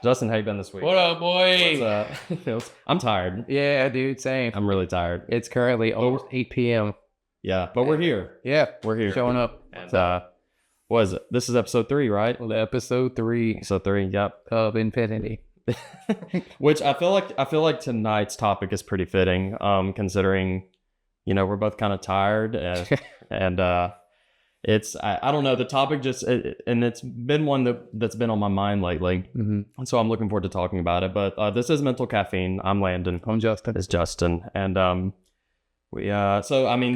Justin, how you been this week? What up, boy? I'm tired. Yeah, dude, same. I'm really tired. It's currently almost 8 p.m. Yeah, but we're here. Yeah, We're here. showing up. And what is it? This is episode 3, right? Episode 3 Episode 3. Yep. of Infinity. Which I feel like tonight's topic is pretty fitting, considering, we're both kind of tired, and it's I don't know, the topic and it's been one that's been on my mind lately, and so I'm looking forward to talking about it. But this is Mental Caffeine. I'm Landon. I'm Justin. It's Justin, and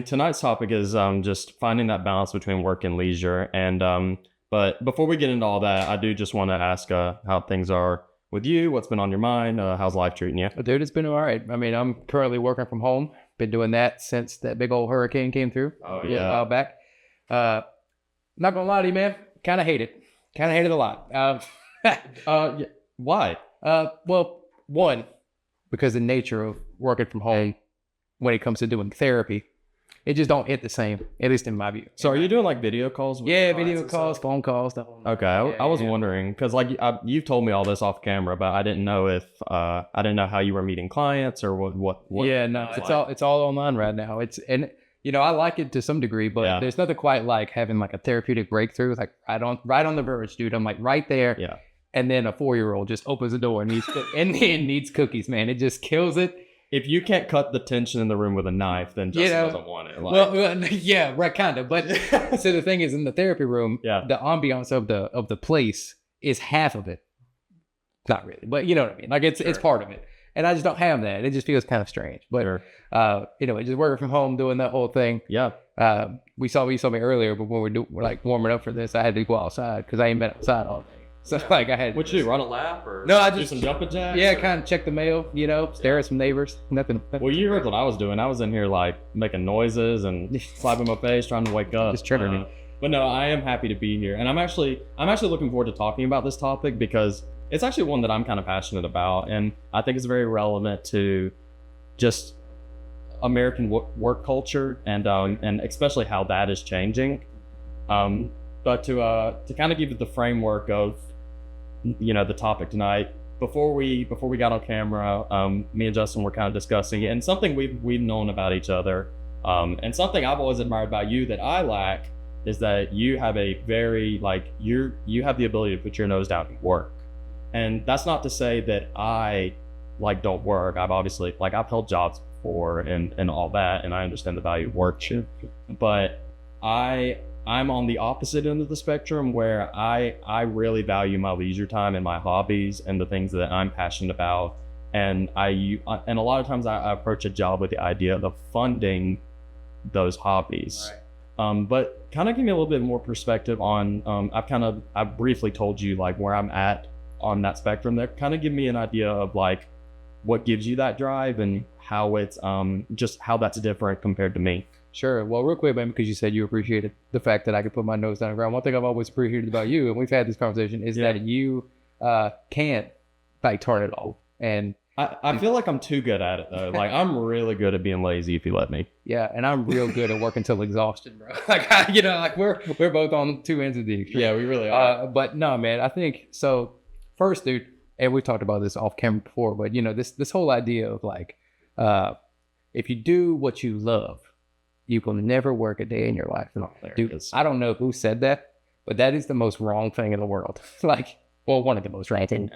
tonight's topic is just finding that balance between work and leisure. And but before we get into all that, I do just want to ask how things are with you. What's been on your mind? How's life treating you? Dude, it's been all right. I mean, I'm currently working from home. Been doing that since that big old hurricane came through. Oh yeah, a while back. Not gonna lie to you, man. Kind of hate it. Kind of hate it a lot. Yeah. Why? Well, one, because the nature of working from home when it comes to doing therapy, it just don't hit the same, at least in my view. So are you doing like video calls? Yeah, video calls, phone calls. Okay, I was wondering because you've told me all this off camera, but I didn't know if I didn't know how you were meeting clients or what. Yeah, no, it's all online right now. I like it to some degree, but there's nothing quite like having like a therapeutic breakthrough. It's like right on the verge, dude. I'm like right there. Yeah. And then a 4-year-old just opens the door and needs cookies, man. It just kills it. If you can't cut the tension in the room with a knife, then Justin doesn't want it. Well, yeah, right, kind of. But so the thing is, in the therapy room, the ambiance of the place is half of it. Not really, but you know what I mean. Like it's part of it, and I just don't have that. It just feels kind of strange. But just working from home, doing that whole thing. Yeah. You saw me earlier, but when we're like warming up for this, I had to go outside because I ain't been outside all day. So like I had. What you do? Run a lap or no? I just do some jumping jacks. Yeah, kind of check the mail. Stare at some neighbors. Nothing. Well, you heard what I was doing. I was in here like making noises and slapping my face, trying to wake up. Just triggering me. But no, I am happy to be here, and I'm actually looking forward to talking about this topic because it's actually one that I'm kind of passionate about, and I think it's very relevant to just American work culture and especially how that is changing. But to kind of give you the framework of the topic tonight, before we got on camera, me and Justin were kind of discussing it, and something we've known about each other, and something I've always admired about you that I lack is that you have a very you have the ability to put your nose down and work. And that's not to say that I don't work. I've obviously I've held jobs before and all that, and I understand the value of work. But I'm on the opposite end of the spectrum where I really value my leisure time and my hobbies and the things that I'm passionate about. And a lot of times I approach a job with the idea of funding those hobbies. Right. But kind of give me a little bit more perspective on I've briefly told you where I'm at on that spectrum. That kind of give me an idea of what gives you that drive and how it's just how that's different compared to me. Sure. Well, real quick, man, because you said you appreciated the fact that I could put my nose down the ground. One thing I've always appreciated about you, and we've had this conversation, is that you can't turn it off. And I feel like I'm too good at it though. I'm really good at being lazy if you let me. Yeah, and I'm real good at working till exhaustion, bro. We're both on two ends of the extreme. Yeah, we really are. But no, man, I think so. First, dude, and we've talked about this off camera before, but this whole idea of if you do what you love, you will never work a day in your life. Dude, I don't know who said that, but that is the most wrong thing in the world. One of the most wrong things.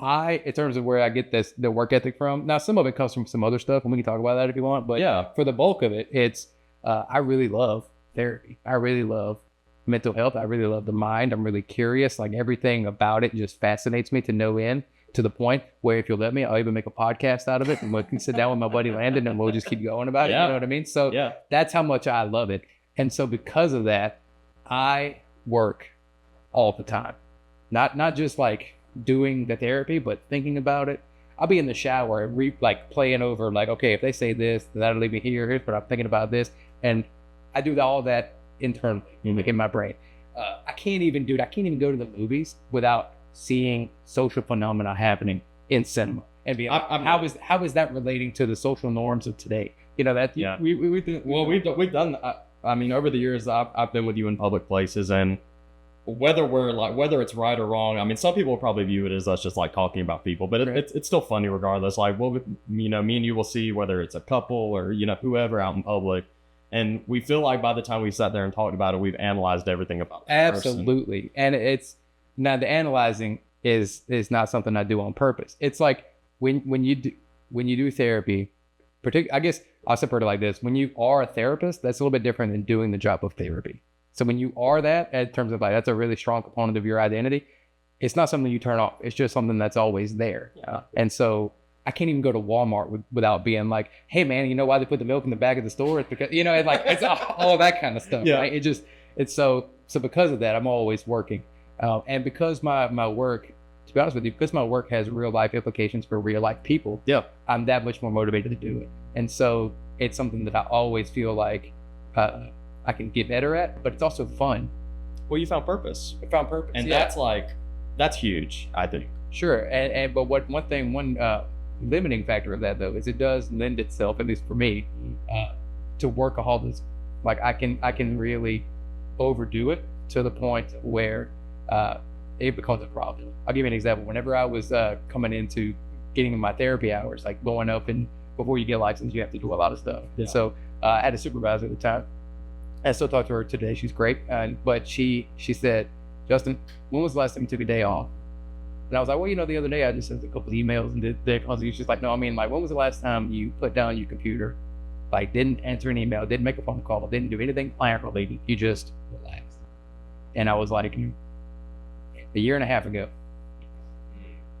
Yeah. In terms of where I get the work ethic from, now some of it comes from some other stuff, and we can talk about that if you want, but yeah, for the bulk of it, it's, I really love therapy. I really love mental health. I really love the mind. I'm really curious. Everything about it just fascinates me to no end, to the point where if you'll let me, I'll even make a podcast out of it, and we can sit down with my buddy Landon and we'll just keep going about it. You know what I mean? So that's how much I love it. And so because of that, I work all the time. Not just doing the therapy, but thinking about it. I'll be in the shower playing over okay, if they say this, that'll leave me here. Here's what I'm thinking about this. And I do all that internally in my brain. I can't even go to the movies without seeing social phenomena happening in cinema and be how is that relating to the social norms of today? We've done. I mean, over the years, I've been with you in public places, and whether it's right or wrong. I mean, some people will probably view it as us just like talking about people, but it's still funny regardless. Like, well, me and you will see whether it's a couple or, whoever out in public. And we feel like by the time we sat there and talked about it, we've analyzed everything about that Absolutely. person. And it's now the analyzing is not something I do on purpose. It's like when you do therapy, I guess I'll separate it like this. When you are a therapist, that's a little bit different than doing the job of therapy. So when you are that, in terms of like, that's a really strong component of your identity, it's not something you turn off. It's just something that's always there. Yeah. And so I can't even go to Walmart without being like, hey man, you know why they put the milk in the back of the store? It's because, it's all that kind of stuff. Yeah. Right? It's so because of that, I'm always working. And because my work, to be honest with you, because my work has real life implications for real life people, yeah, I'm that much more motivated to do it. And so it's something that I always feel like I can get better at, but it's also fun. Well, you found purpose. I found purpose. And that's huge, I think. Sure. But one limiting factor of that though is it does lend itself, at least for me, to workaholism. Like I can really overdo it to the point where it becomes a problem. I'll give you an example. Whenever I was coming into getting in my therapy hours, like going up, and before you get licensed, you have to do a lot of stuff. Yeah. So I had a supervisor at the time. I still talk to her today. She's great. But she said, Justin, when was the last time you took a day off? And I was like, well, the other day I just sent a couple of emails and did that. She's like, no, I mean, like, when was the last time you put down your computer, like didn't answer an email, didn't make a phone call, didn't do anything client related, you just relaxed? And I was like, a year and a half ago.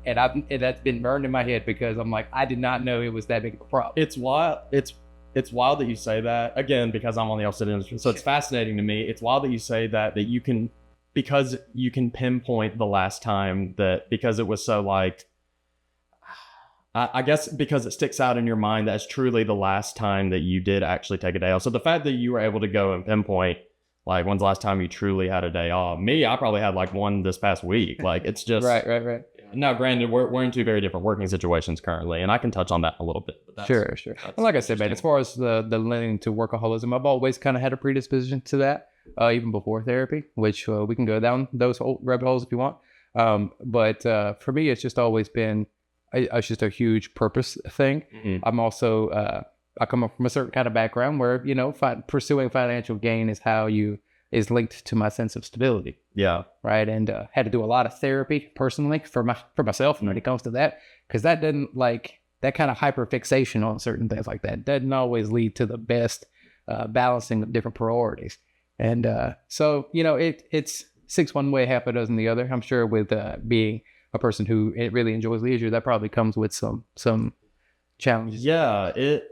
And that's been burned in my head because I'm like, I did not know it was that big of a problem. It's wild. It's wild that you say that, again, because I'm on the opposite end. So it's fascinating to me. It's wild that you say that you can, because you can pinpoint the last time because it was so like, I guess because it sticks out in your mind, that's truly the last time that you did actually take a day off. So the fact that you were able to go and pinpoint, like, when's the last time you truly had a day off? Me, I probably had like one this past week. Like, it's just right. Now, granted, we're in two very different working situations currently, and I can touch on that a little bit. But sure. And like I said, man, as far as the leaning to workaholism, I've always kind of had a predisposition to that, even before therapy, which we can go down those rabbit holes if you want. But for me, it's just always been it's just a huge purpose thing. Mm-hmm. I'm also I come from a certain kind of background where pursuing financial gain is linked to my sense of stability. Yeah. Right. And had to do a lot of therapy personally for myself when it comes to that, because that doesn't that kind of hyper fixation on certain things like that doesn't always lead to the best balancing of different priorities. And so it's 6 one way, half a dozen the other. I'm sure with being a person who really enjoys leisure, that probably comes with some challenges. Yeah. It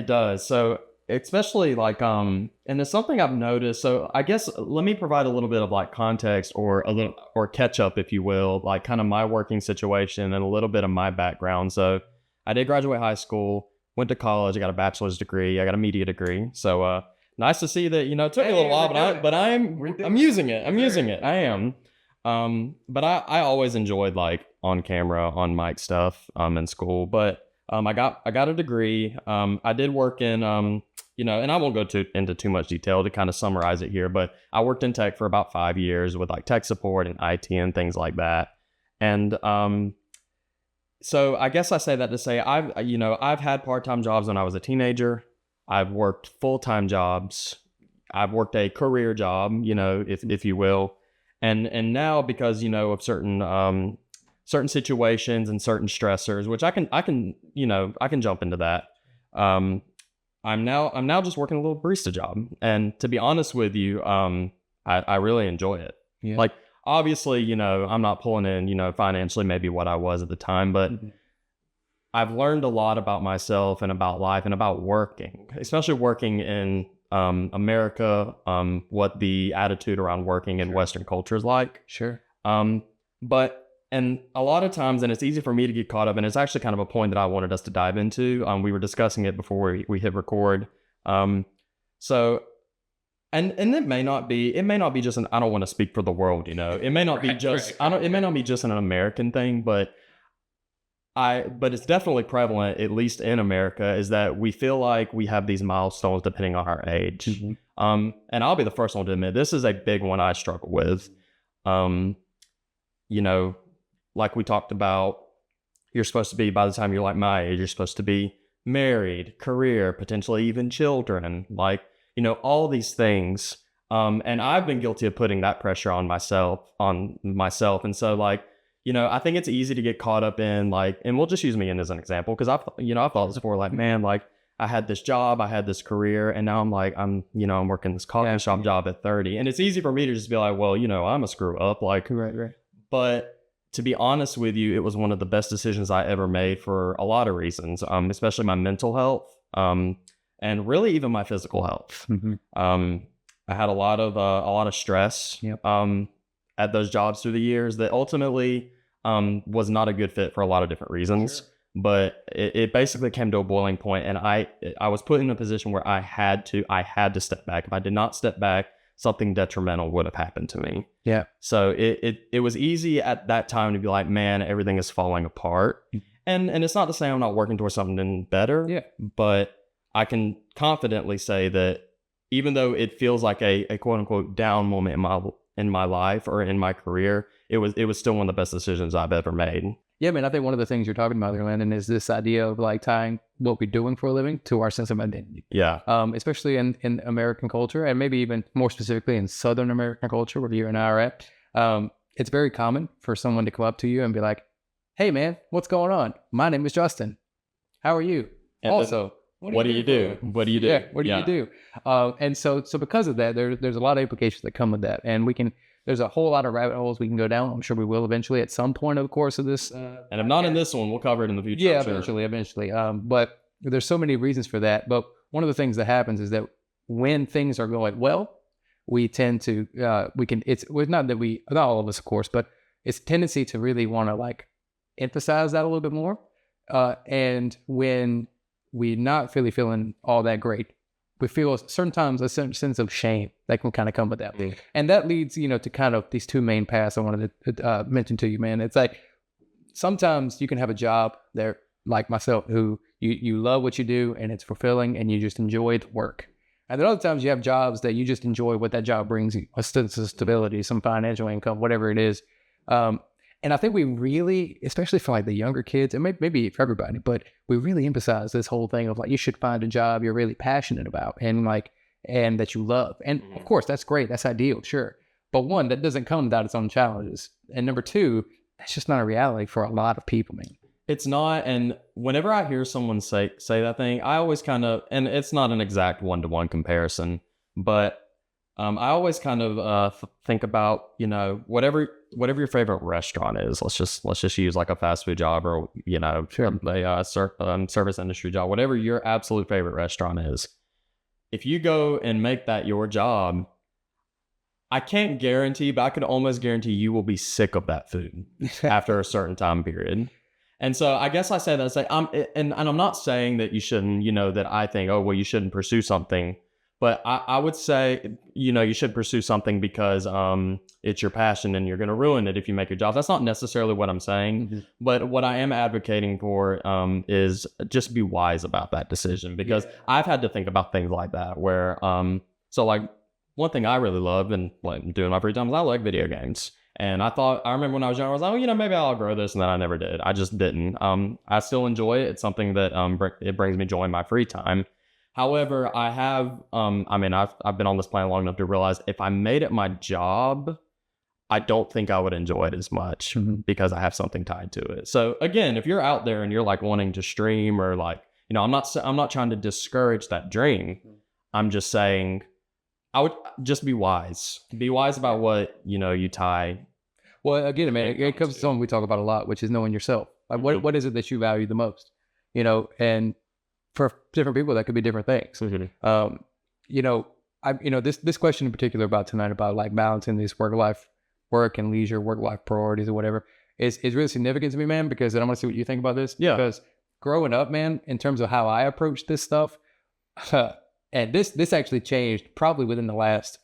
does. So especially and it's something I've noticed. So I guess let me provide a little bit of context or catch up, if you will, kind of my working situation and a little bit of my background. So I did graduate high school, went to college, I got a bachelor's degree, I got a media degree. So nice to see that, it took me a little while, but I'm using it. I'm using it. I am. But I always enjoyed on camera, on mic stuff in school. But I got a degree. I did work in and I won't go into too much detail to kind of summarize it here, but I worked in tech for about 5 years with tech support and IT and things like that. And so I guess I say that to say I've had part-time jobs when I was a teenager. I've worked full-time jobs. I've worked a career job, if you will. And now because of certain situations and certain stressors, which I can jump into that. I'm now just working a little barista job, and to be honest with you, I really enjoy it. Yeah. Obviously, I'm not pulling in, financially maybe what I was at the time, but mm-hmm. I've learned a lot about myself and about life and about working, especially working in America, what the attitude around working in Western culture is like. Sure. And a lot of times, and it's easy for me to get caught up, and it's actually kind of a point that I wanted us to dive into. We were discussing it before we hit record. So, and it may not be just I don't want to speak for the world, It may not be just, it may not be just an American thing, but it's definitely prevalent, at least in America, is that we feel like we have these milestones depending on our age. Mm-hmm. And I'll be the first one to admit this is a big one I struggle with. You know, like we talked about, you're supposed to be, by the time you're like my age, you're supposed to be married, career, potentially even children, like, you know, all these things. And I've been guilty of putting that pressure on myself. And so, like, you know, I think it's easy to get caught up in, like, and we'll just use me as an example, because I've thought this before, like, man, like, I had this job, I had this career, and now I'm working this coffee shop job at 30. And it's easy for me to just be like, well, you know, I'm a screw up. Like, Right. But to be honest with you, it was one of the best decisions I ever made for a lot of reasons, especially my mental health, and really even my physical health. I had a lot of stress at those jobs through the years that ultimately was not a good fit for a lot of different reasons. Sure. But it basically came to a boiling point, and I was put in a position where I had to step back. If I did not step back, something detrimental would have happened to me. Yeah. So it was easy at that time to be like, man, everything is falling apart. And it's not to say I'm not working towards something better. Yeah. But I can confidently say that even though it feels like a quote unquote down moment in my life or in my career, it was still one of the best decisions I've ever made. Yeah, man, I think one of the things you're talking about there, Landon, is this idea of like tying what we're doing for a living to our sense of identity. Yeah. Especially in American culture, and maybe even more specifically in Southern American culture, where you and I are at. It's very common for someone to come up to you and be like, hey, man, what's going on? My name is Justin. How are you? And also, what do you do? What do you do? Yeah, what do you do? And so because of that, there's a lot of implications that come with that. And there's a whole lot of rabbit holes we can go down. I'm sure we will eventually at some point of the course of this. And if not in this one, we'll cover it in the future. Yeah, eventually. But there's so many reasons for that. But one of the things that happens is that when things are going well, we tend to, not all of us, of course, but it's a tendency to really want to like emphasize that a little bit more. And when we're not really feeling all that great, we feel sometimes a certain sense of shame that can kind of come with that. Mm. And that leads, to kind of these two main paths I wanted to mention to you, man. It's like sometimes you can have a job there, like myself, who you love what you do and it's fulfilling and you just enjoy the work. And then other times you have jobs that you just enjoy what that job brings you, a sense of stability, some financial income, whatever it is. And I think we really, especially for like the younger kids, and maybe for everybody, but we really emphasize this whole thing of like, you should find a job you're really passionate about and that you love. And of course, that's great. That's ideal. Sure. But one, that doesn't come without its own challenges. And number two, that's just not a reality for a lot of people, man. It's not. And whenever I hear someone say that thing, I always kind of, and it's not an exact one-to-one comparison, but I always kind of think about, whatever your favorite restaurant is. Let's just use like a fast food job or sure, a service industry job. Whatever your absolute favorite restaurant is, if you go and make that your job, I can't guarantee, but I could almost guarantee you will be sick of that food after a certain time period. And so I guess I say that and I'm not saying that you shouldn't, that I think, oh well, you shouldn't pursue something. But I would say, you should pursue something because it's your passion and you're going to ruin it if you make a job. That's not necessarily what I'm saying. Mm-hmm. But what I am advocating for is just be wise about that decision, because I've had to think about things like that where, so like one thing I really love and like doing my free time is I like video games. And I remember when I was young, I was like, oh, maybe I'll grow this. And then I never did. I just didn't. I still enjoy it. It's something that it brings me joy in my free time. However, I have, I've been on this planet long enough to realize if I made it my job, I don't think I would enjoy it as much because I have something tied to it. So again, if you're out there and you're like wanting to stream or like, I'm not trying to discourage that dream. I'm just saying I would just be wise. Be wise about what, you tie. Well, again, man, it comes to something we talk about a lot, which is knowing yourself. Like what is it that you value the most? And for different people, that could be different things. Mm-hmm. This question in particular about tonight, about like balancing this work and leisure, work-life priorities or whatever, is really significant to me, man, because I want to see what you think about this. Yeah. Because growing up, man, in terms of how I approach this stuff, and this actually changed probably within the last,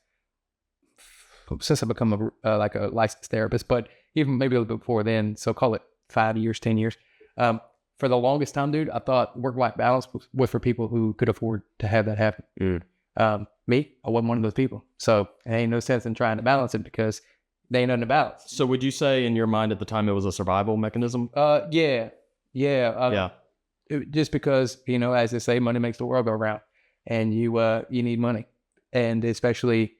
since I've become a licensed therapist, but even maybe a little bit before then, so call it 5 years, 10 years. For the longest time, dude, I thought work-life balance was for people who could afford to have that happen. Me, I wasn't one of those people. So it ain't no sense in trying to balance it because there ain't nothing to balance. So would you say in your mind at the time it was a survival mechanism? Yeah. Yeah. Just because, as they say, money makes the world go round, and you need money, and especially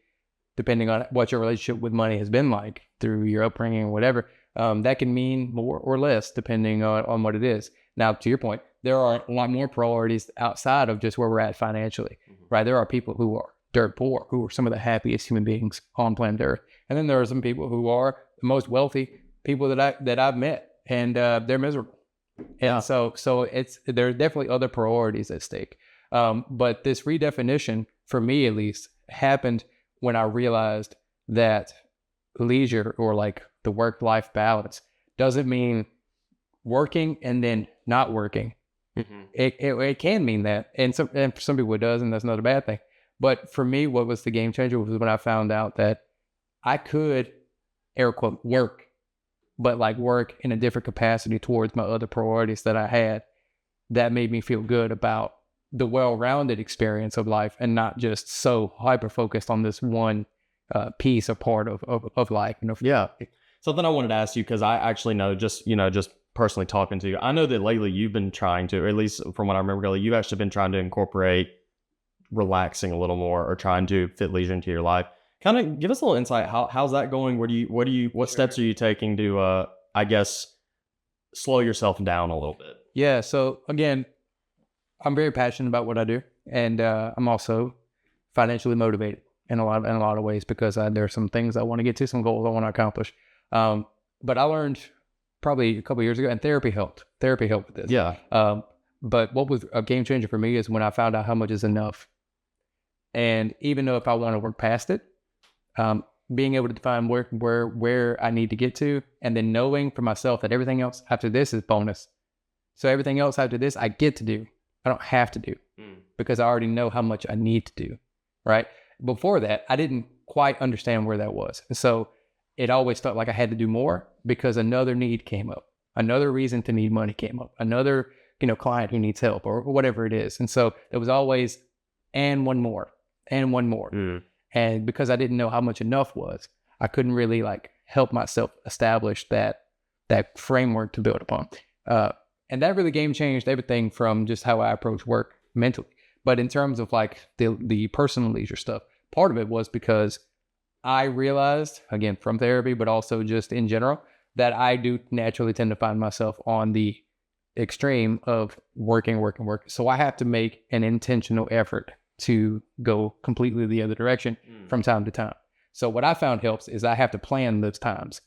depending on what your relationship with money has been like through your upbringing or whatever, that can mean more or less depending on what it is. Now, to your point, there are a lot more priorities outside of just where we're at financially, right? There are people who are dirt poor, who are some of the happiest human beings on planet Earth, and then there are some people who are the most wealthy people that I've met, and they're miserable. Yeah. And so there are definitely other priorities at stake. But this redefinition, for me at least, happened when I realized that leisure, or like the work-life balance, doesn't mean working and then not working. Mm-hmm. It can mean that, and for some people it does, and that's not a bad thing. But for me, what was the game changer was when I found out that I could, air quote, work, but like work in a different capacity towards my other priorities that I had. That made me feel good about the well-rounded experience of life, and not just so hyper-focused on this one piece or part of life. Yeah. Something I wanted to ask you, because I actually know, just personally talking to you, I know that lately you've been trying to, or at least from what I remember, Kelly, you've actually been trying to incorporate relaxing a little more, or trying to fit leisure into your life. Kind of give us a little insight. How's that going? What steps are you taking to, I guess, slow yourself down a little bit? Yeah. So again, I'm very passionate about what I do, and I'm also financially motivated in a lot of ways, because there are some things I want to get to, some goals I want to accomplish. But I learned probably a couple of years ago, and therapy helped with this. Yeah. But what was a game changer for me is when I found out how much is enough. And even though if I want to work past it, being able to define where I need to get to, and then knowing for myself that everything else after this is bonus. So everything else after this I get to do. I don't have to do, because I already know how much I need to do, right? Before that, I didn't quite understand where that was. And so it always felt like I had to do more, because another need came up, another reason to need money came up, another, client who needs help, or whatever it is. And so there was always, and one more. And because I didn't know how much enough was, I couldn't really help myself establish that framework to build upon. And that really game changed everything from just how I approach work mentally. But in terms of the personal leisure stuff, part of it was because I realized, again, from therapy, but also just in general, that I do naturally tend to find myself on the extreme of working. So I have to make an intentional effort to go completely the other direction from time to time. So what I found helps is I have to plan those times.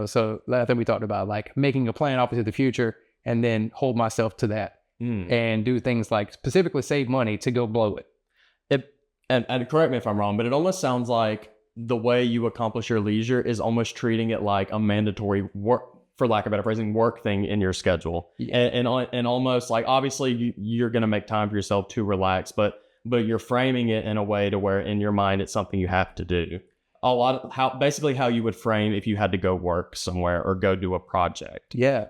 So I think we talked about making a plan off into the future, and then hold myself to that, and do things like specifically save money to go blow it. And correct me if I'm wrong, but it almost sounds like the way you accomplish your leisure is almost treating it like a mandatory work, for lack of better phrasing, work thing in your schedule. Yeah. And almost obviously you're going to make time for yourself to relax, but you're framing it in a way to where in your mind it's something you have to do. A lot of how you would frame if you had to go work somewhere or go do a project. Yeah.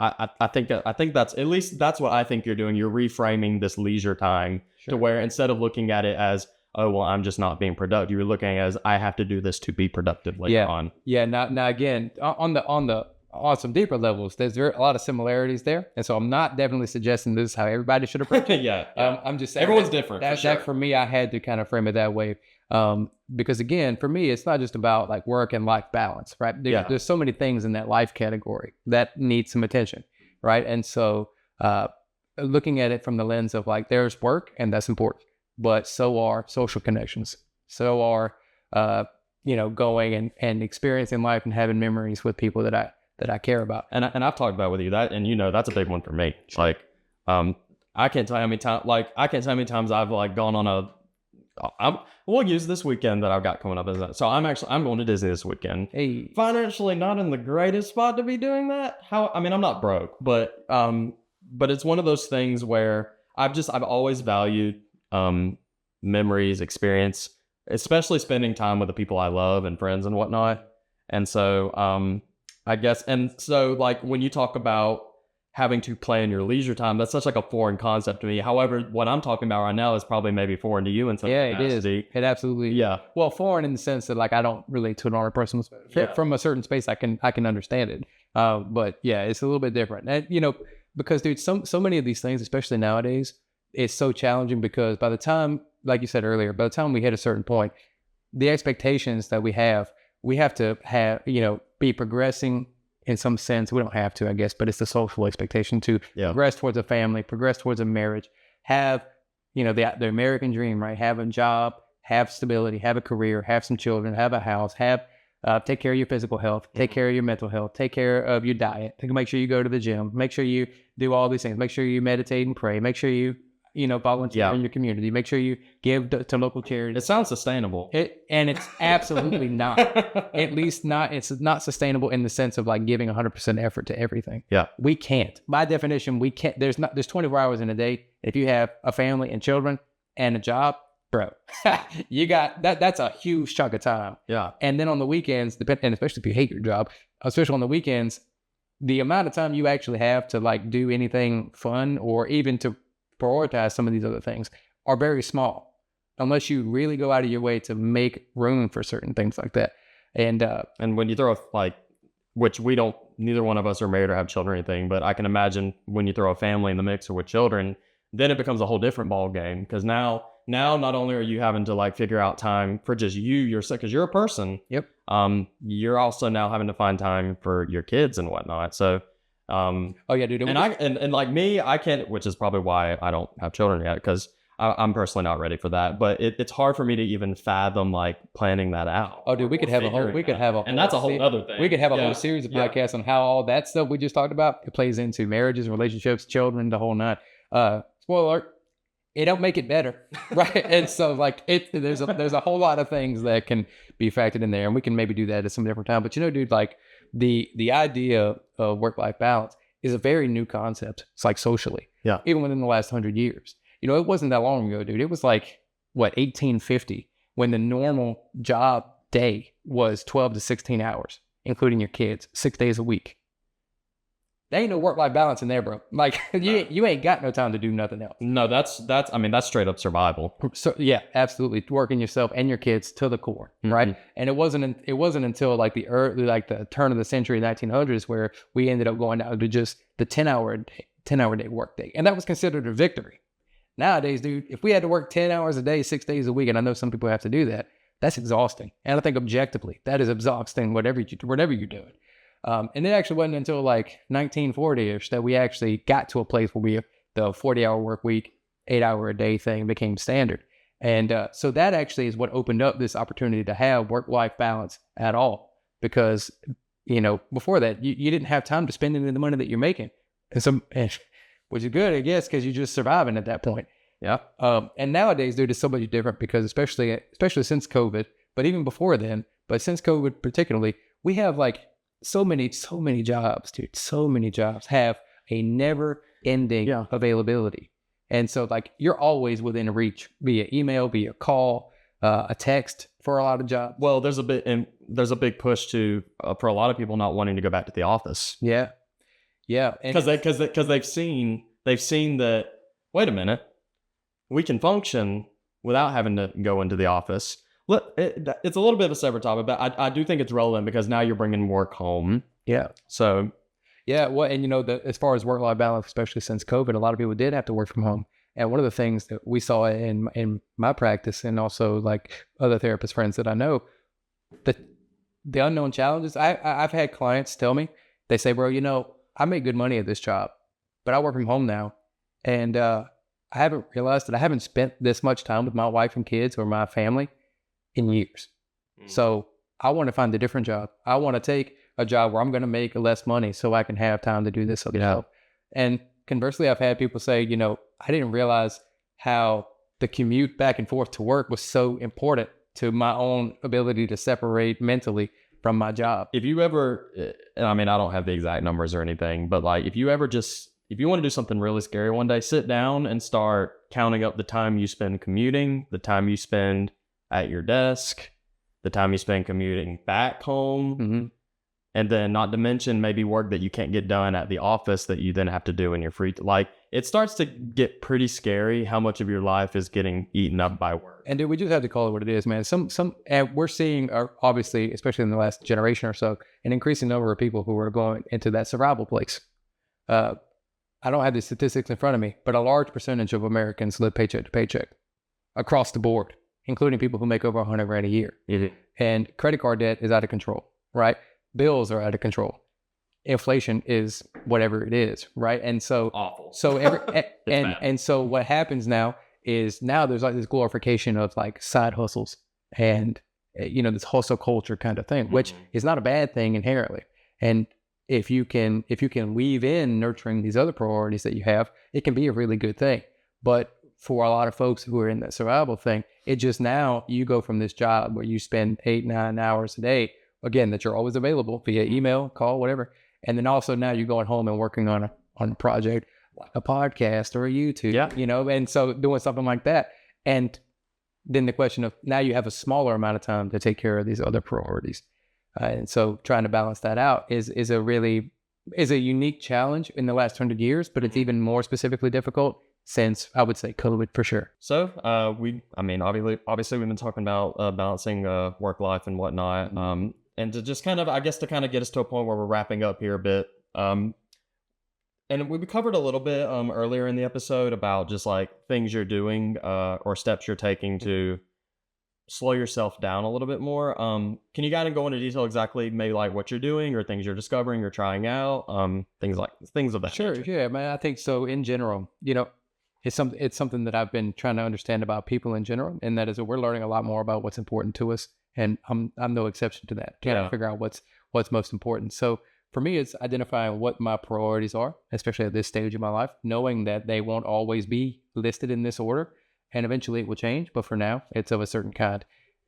I think that's, at least that's what I think you're doing. You're reframing this leisure time to where instead of looking at it as, oh, well, I'm just not being productive, you're looking at it as, I have to do this to be productive later on. Yeah. Now again, on some deeper levels, there's a lot of similarities there. And so I'm not definitely suggesting this is how everybody should approach it. Yeah. I'm just saying everyone's different. That for me, I had to kind of frame it that way. Because again, for me, it's not just about work and life balance, right? There's so many things in that life category that need some attention, right? And so looking at it from the lens of there's work, and that's important, but so are social connections. So are, going and experiencing life and having memories with people that I care about. And I've talked about with you that, and that's a big one for me. I can't tell you how many times, times I've gone on we'll use this weekend that I've got coming up as that. So I'm going to Disney this weekend. Hey. Financially not in the greatest spot to be doing that. I'm not broke, but it's one of those things where I've always valued memories, experience, especially spending time with the people I love and friends and whatnot. And so I guess, and so when you talk about having to plan your leisure time. That's such like a foreign concept to me. However, what I'm talking about right now is probably maybe foreign to you in some capacity. It absolutely. Yeah. Well, foreign in the sense that like I don't relate to it on a personal space. Yeah. From a certain space, I can understand it. But yeah, it's a little bit different. And, because dude, so many of these things, especially nowadays, it's so challenging because by the time, like you said earlier, by the time we hit a certain point, the expectations that we have to have, be progressing in some sense. We don't have to, I guess, but it's the social expectation to progress towards a family, progress towards a marriage, have, the American dream, right? Have a job, have stability, have a career, have some children, have a house, take care of your physical health, take care of your mental health, take care of your diet, make sure you go to the gym, make sure you do all these things, make sure you meditate and pray, make sure you, volunteer in your community, make sure you give to local charities. It sounds sustainable. And it's absolutely not. At least not, it's not sustainable in the sense of like giving 100% effort to everything. Yeah. We can't. By definition, we can't. There's 24 hours in a day. If you have a family and children and a job, bro, you got that's a huge chunk of time. Yeah. And then on the weekends, and especially if you hate your job, especially on the weekends, the amount of time you actually have to like do anything fun or even to prioritize some of these other things are very small unless you really go out of your way to make room for certain things like that. And when you throw which neither one of us are married or have children or anything, but I can imagine when you throw a family in the mix or with children, then it becomes a whole different ball game. Because now not only are you having to like figure out time for just yourself, because you're a person. Yep. You're also now having to find time for your kids and whatnot. So oh yeah, dude. And like me, I can't, which is probably why I don't have children yet, because I'm personally not ready for that. But it's hard for me to even fathom like planning that out. Oh, dude, we could have a whole, and that's a whole other thing. We could have a whole series of podcasts on how all that stuff we just talked about, it plays into marriages, relationships, children, the whole nine. Spoiler alert, it don't make it better, right? And so like there's a whole lot of things that can be factored in there, and we can maybe do that at some different time. But dude, like the idea of work-life balance is a very new concept. It's like socially, even within the last 100 years. It wasn't that long ago, dude. It was like 1850 when the normal job day was 12 to 16 hours, including your kids, 6 days a week. There ain't no work-life balance in there, bro. Like you ain't got no time to do nothing else. No, that's straight up survival. So yeah, absolutely, working yourself and your kids to the core, right? And it wasn't until like the turn of the century, 1900s, where we ended up going down to just the 10-hour day work day, and that was considered a victory. Nowadays, dude, if we had to work 10 hours a day, 6 days a week, and I know some people have to do that, that's exhausting. And I think objectively, that is exhausting, whatever you're doing. And it actually wasn't until like 1940-ish that we actually got to a place where the 40-hour work week, 8-hour a day thing became standard. And so that actually is what opened up this opportunity to have work-life balance at all. Because, before that, you didn't have time to spend any of the money that you're making. Which is good, I guess, because you're just surviving at that point. Yeah. And nowadays, dude, it's so much different because especially since COVID, but even before then, but since COVID particularly, we have like so many jobs, dude. So many jobs have a never-ending availability. And so like you're always within reach via email, via call, a text for a lot of jobs. Well, there's a big push to for a lot of people not wanting to go back to the office. Yeah. Yeah. Because they've seen that, wait a minute, we can function without having to go into the office. Look, it's a little bit of a separate topic, but I do think it's relevant because now you're bringing work home. Yeah. So. Yeah. Well, and as far as work-life balance, especially since COVID, a lot of people did have to work from home. And one of the things that we saw in my practice and also like other therapist friends that I know, the unknown challenges, I've had clients tell me, they say, bro, I make good money at this job, but I work from home now. And I haven't realized that I haven't spent this much time with my wife and kids or my family in years. So I want to find a different job. I want to take a job where I'm going to make less money so I can have time to do this other stuff. And conversely, I've had people say, I didn't realize how the commute back and forth to work was so important to my own ability to separate mentally from my job. If you ever, and I don't have the exact numbers or anything, but like if you want to do something really scary one day, sit down and start counting up the time you spend commuting, the time you spend at your desk, the time you spend commuting back home. And then not to mention maybe work that you can't get done at the office that you then have to do in your free like it starts to get pretty scary how much of your life is getting eaten up by work. And dude, we just have to call it what it is, man. And we're seeing, obviously, especially in the last generation or so, an increasing number of people who are going into that survival place. I don't have the statistics in front of me, but a large percentage of Americans live paycheck to paycheck across the board, including people who make over $100,000 a year. Mm-hmm. And credit card debt is out of control, right? Bills are out of control. Inflation is whatever it is, right? And so awful. So and so what happens now is there's like this glorification of like side hustles and this hustle culture kind of thing, which is not a bad thing inherently. And if you can weave in nurturing these other priorities that you have, it can be a really good thing. But for a lot of folks who are in that survival thing, it just now you go from this job where you spend 8-9 hours a day, again, that you're always available via email, call, whatever. And then also now you're going home and working on a project, like a podcast or a YouTube, and so doing something like that. And then the question of now you have a smaller amount of time to take care of these other priorities. And so trying to balance that out is a unique challenge in the last 100 years, but it's even more specifically difficult since, I would say, COVID for sure. So obviously we've been talking about balancing work life and whatnot. And to just kind of get us to a point where we're wrapping up here a bit. And we covered a little bit earlier in the episode about just like things you're doing or steps you're taking to slow yourself down a little bit more. Can you kind of go into detail exactly maybe like what you're doing or things you're discovering or trying out? Things of that Sure, nature. yeah, man. I think so. In general, it's something that I've been trying to understand about people in general, and that is that we're learning a lot more about what's important to us, and I'm no exception to that. Trying to figure out what's most important. So for me, it's identifying what my priorities are, especially at this stage of my life, knowing that they won't always be listed in this order, and eventually it will change. But for now, it's of a certain kind.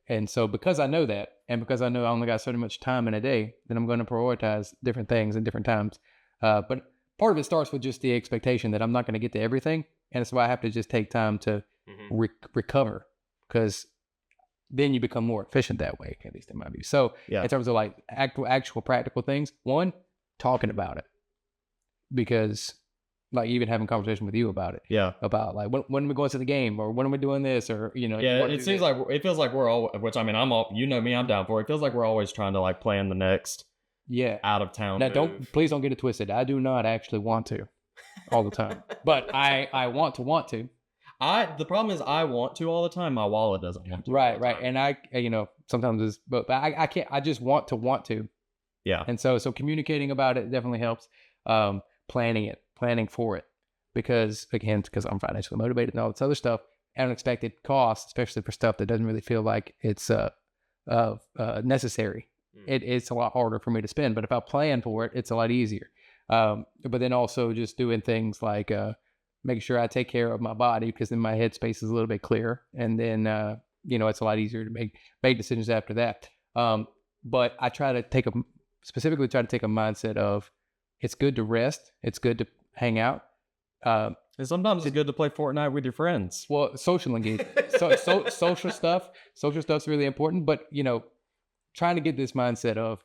And so because I know that, and because I know I only got so much time in a day, then I'm going to prioritize different things at different times. But part of it starts with just the expectation that I'm not going to get to everything. And that's why I have to just take time to recover, because then you become more efficient that way, at least in my view. So in terms of like actual practical things, one, talking about it, because like even having conversation with you about it, about like when are we going to the game, or when are we doing this, or it feels like we're all, which I mean I'm all, me, I'm down for it. It feels like we're always trying to like plan the next out of town. Now please don't get it twisted. I do not actually want to all the time, but I want to. The problem is I want to all the time. My wallet doesn't want to. Right. And I, sometimes it's, but I can't, I just want to. Yeah. And so communicating about it definitely helps. Planning for it, because I'm financially motivated and all this other stuff, unexpected costs, especially for stuff that doesn't really feel like it's necessary. It's a lot harder for me to spend, but if I plan for it, it's a lot easier. But then also just doing things like, making sure I take care of my body, because then my headspace is a little bit clearer, and then it's a lot easier to make decisions after that. But I try to take a mindset of, it's good to rest, it's good to hang out, and sometimes it's good to play Fortnite with your friends. Well, social engagement, social stuff's really important. But trying to get this mindset of,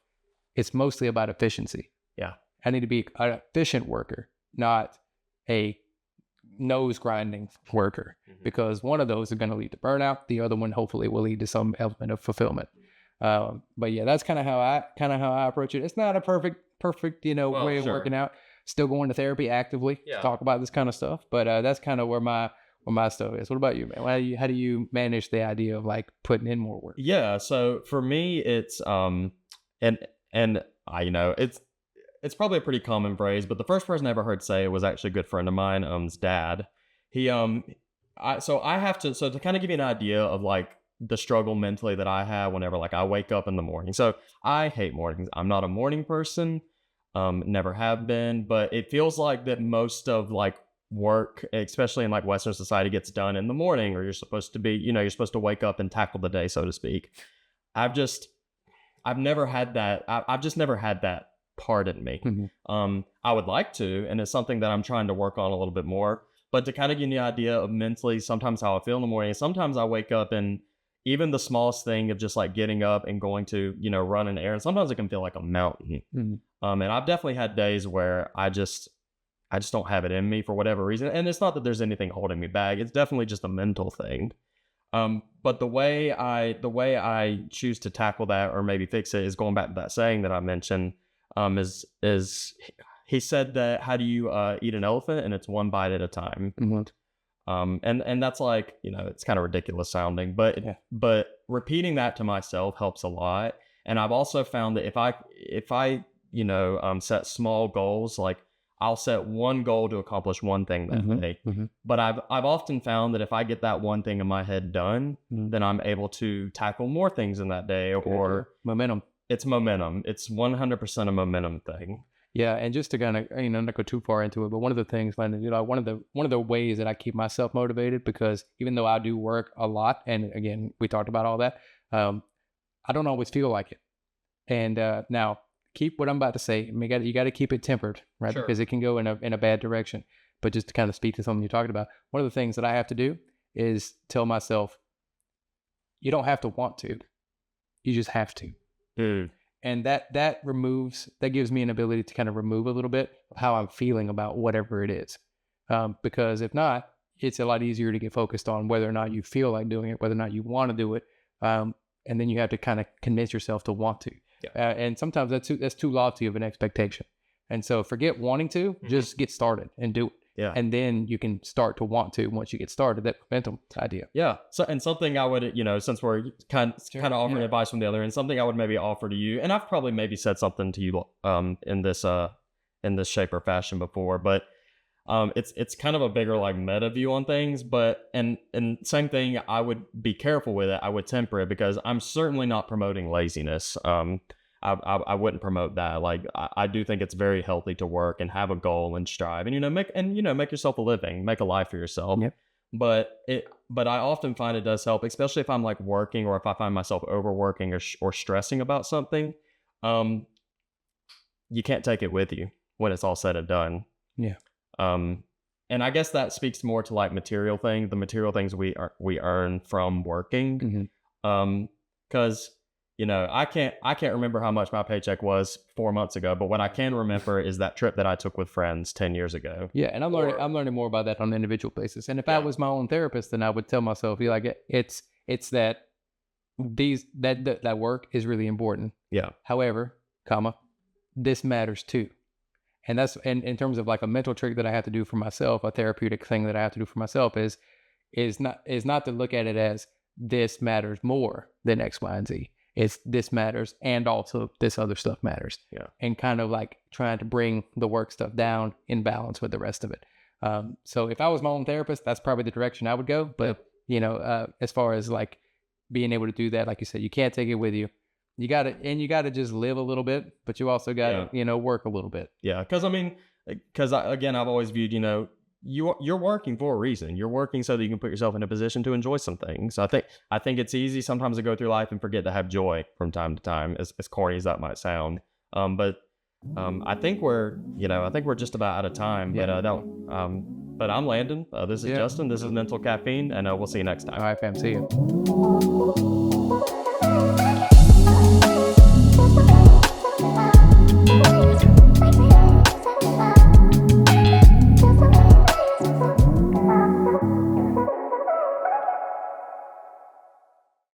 it's mostly about efficiency. Yeah, I need to be an efficient worker, not a nose grinding worker, because one of those are going to lead to burnout. The other one hopefully will lead to some element of fulfillment. But yeah, that's kind of how I approach it. It's not a perfect way of working out. Still going to therapy actively to talk about this kind of stuff, but that's kind of where my stuff is. What about you, man? How do you manage the idea of like putting in more work? Yeah, so for me, it's it's probably a pretty common phrase, but the first person I ever heard say it was actually a good friend of mine's dad. He to kind of give you an idea of like the struggle mentally that I have whenever like I wake up in the morning. So I hate mornings. I'm not a morning person, never have been, but it feels like that most of like work, especially in like Western society, gets done in the morning, or you're supposed to wake up and tackle the day, so to speak. I've never had that. I've just never had that part in me. I would like to, and it's something that I'm trying to work on a little bit more. But to kind of give you an idea of mentally sometimes how I feel in the morning, sometimes I wake up and even the smallest thing of just like getting up and going to, you know, run an errand, sometimes it can feel like a mountain. And I've definitely had days where I just don't have it in me for whatever reason. And it's not that there's anything holding me back. It's definitely just a mental thing. But the way I choose to tackle that or maybe fix it is going back to that saying that I mentioned, is he said that, how do you eat an elephant? And it's one bite at a time. And that's like, you know, it's kind of ridiculous sounding, but repeating that to myself helps a lot. And I've also found that if I you know, set small goals, like I'll set one goal to accomplish one thing that day. But I've often found that if I get that one thing in my head done, then I'm able to tackle more things in that day. Or momentum. It's momentum. It's 100% a momentum thing. Yeah, and just to kind of, you know, not go too far into it, but one of the things, Landon, you know, one of the ways that I keep myself motivated, because even though I do work a lot, and again, we talked about all that, I don't always feel like it. And now, keep what I'm about to say. You got to keep it tempered, right? Sure. Because it can go in a bad direction. But just to kind of speak to something you're talking about, one of the things that I have to do is tell myself, you don't have to want to, you just have to. And that gives me an ability to kind of remove a little bit of how I'm feeling about whatever it is. Because if not, it's a lot easier to get focused on whether or not you feel like doing it, whether or not you want to do it. And then you have to kind of convince yourself to want to. Yeah. And sometimes that's too lofty of an expectation. And so forget wanting to, just get started and do it. Yeah. And then you can start to want to once you get started, that momentum idea. Yeah. So, and something I would, you know, since we're kind of offering advice from the other end, something I would maybe offer to you, and I've probably maybe said something to you in this shape or fashion before, but it's kind of a bigger like meta view on things, but and same thing, I would be careful with it. I would temper it, because I'm certainly not promoting laziness. I wouldn't promote that. Like I do think it's very healthy to work and have a goal and strive and make yourself a living, make a life for yourself. Yep. But I often find it does help, especially if I'm like working or if I find myself overworking or stressing about something. You can't take it with you when it's all said and done. Yeah. And I guess that speaks more to like material things, the material things we earn from working. Because you know, I can't remember how much my paycheck was 4 months ago, but what I can remember is that trip that I took with friends 10 years ago. Yeah, and I'm learning more about that on an individual basis. And if I was my own therapist, then I would tell myself, be like, it's that that work is really important. Yeah. However, this matters too. And that's, and in terms of like a mental trick that I have to do for myself, a therapeutic thing that I have to do for myself is not to look at it as this matters more than X, Y, and Z. It's this matters and also this other stuff matters. Yeah. And kind of like trying to bring the work stuff down in balance with the rest of it. So if I was my own therapist, that's probably the direction I would go. But, you know, as far as like being able to do that, like you said, you can't take it with you. You got to just live a little bit, but you also got to, you know, work a little bit. Yeah. Because again, I've always viewed, you know, you're working for a reason. You're working so that you can put yourself in a position to enjoy some things. I think it's easy sometimes to go through life and forget to have joy from time to time, as corny as that might sound. But I think we're just about out of time. Yeah. But I'm Landon. This is Justin. This is Mental Caffeine, and we'll see you next time. All right, fam. See you.